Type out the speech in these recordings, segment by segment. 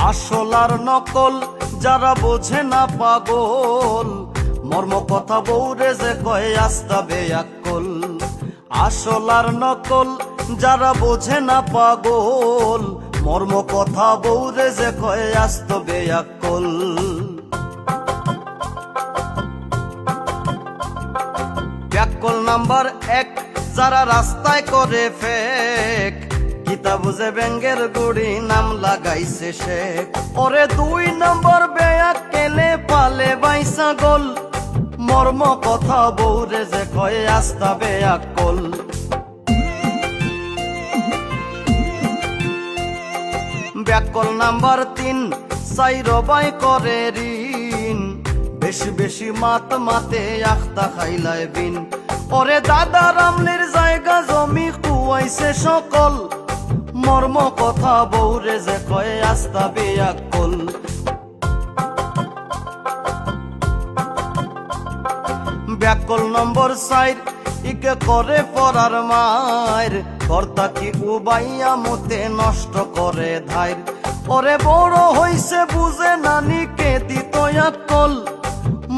আসল আর নকল যারা বোঝে না পাগল, মর্ম কথা বউরে যে কয় আস্তা বেয়াক্কল। আসল আর নকল যারা বোঝে না পাগল, মর্ম কথা বউরে যে কয় আস্ত বেয়াক্কল। ব্যাককল নাম্বার 1, যারা রাস্তায় করে ফেক, গীতা বুঝে ব্যাঙ্গের গুড়ি নাম লাগাইছে শেখ। ওরে 2 নম্বর বেয়াক্কেলে পালে বাইসা গোল, মর্ম কথা বউরে যে কয় আস্তা বেয়াক্কল। ব্যাককল নাম্বার 3, সাইরবাই করে ঋণ, বেশি বেশি মাত মাতে আখতা খাইলায় বিন। ওরে দাদা রামলির জায়গা জমি কুয়াইছে সকল, মর্ম কথা বউরে যে কয় আস্তা বেয়াক্কল। ব্যাককল নম্বর 4, ইকে করে পরার মায়ের, কর্তা কি উবাইয়া মতে নষ্ট করে ধাইর। ওরে বড় হইছে বুঝে নানিকে দিত আক্কল,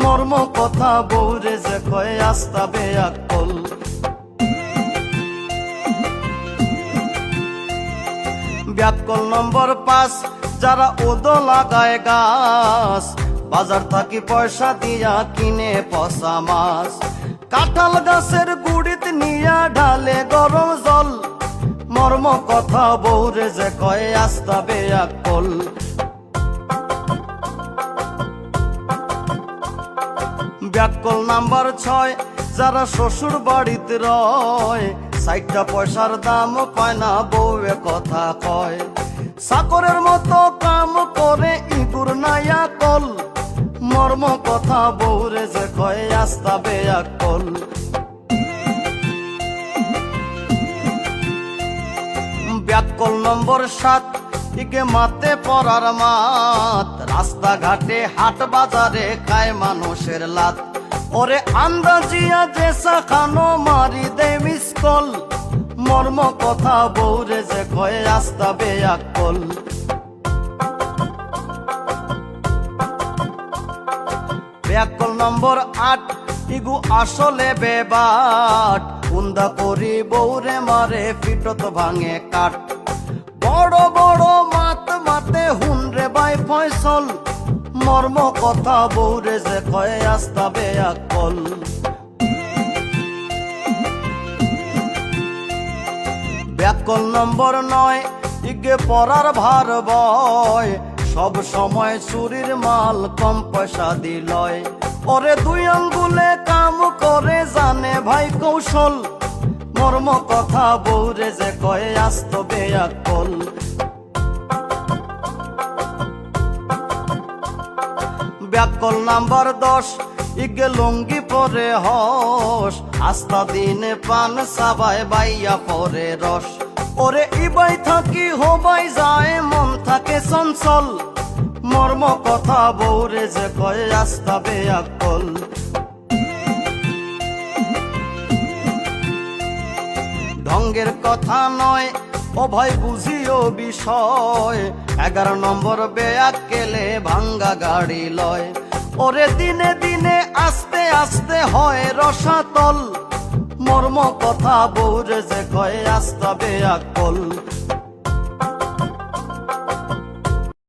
মর্ম কথা বউরে যে কয় আস্তা বেয়াক্কল। ব্যাককল নম্বর 5, যারা ওদো লাগায় গাছ, বাজার থাকি পয়সা দিয়া কিনে পচা মাছ। কাঁঠাল গাছের গুড়িত নিয়া ঢালে গরম জল, মর্ম কথা বউরে যে কয় আস্তা বেয়াক্কল। ব্যাককল নাম্বার 6, যারা শ্বশুর বাড়িতে রয়, 60টা পয়সার দাম পায় না বউয়ে কথা কয়। চাকরের মতো কাম করে ইঁদুর নাইয়া কল, মর্ম কথা বউরে যে কয় আস্তা বেয়াক্কল। ব্যাককল নম্বর 7, ইকে মাতে পরার মাত, রাস্তাঘাটে হাট বাজারে খায় মানুষের লাত। ওরে আন্দাজিয়া জেসা খানো মারি দে মিসকল, মর্ম কথা বউরে যে কয় আস্তা বেয়াক্কল। ব্যাককল নম্বর 8, ইগু আসলে বেবাট, কুন্দা করি বউরে মারে পিটত ভাঙে কাঠ। বড় বড় মাত মাতে হুনরে বাই ফয়সল, মর্ম কথা বউরে যে কয় আস্তা বেয়াক্কল। ব্যাককল নম্বর 9, ইগে পরার ভার বয়, সব সময় চুরির মাল কম পয়সা দিলয়। ওরে 2 আঙ্গুলে কাম করে জানে ভাই কৌশল, মর্ম কথা বউরে যে কয় আস্ত বেয়াক্কল। ব্যাককল নাম্বার 10, ইগে লুঙ্গি পরে হস, আস্তা দিনে পান সাবাই বাইয়া পরে রস। ওরে ইবাই থাকি হবাই যায় মন থাকে চঞ্চল, মর্ম কথা বউরে যে কয় আস্তা বেয়াক্কল। ঢঙ্গের কথা নয় ও ভাই বুঝিও বিষয়, 11 নম্বর বেয়াক্কেলে ভাঙ্গা গাড়ি লয়। ওরে দিনে দিনে আস্তে আস্তে হয় রসাতল, মর্ম কথা বউরে যে কয় আস্তা বেয়াক্কল।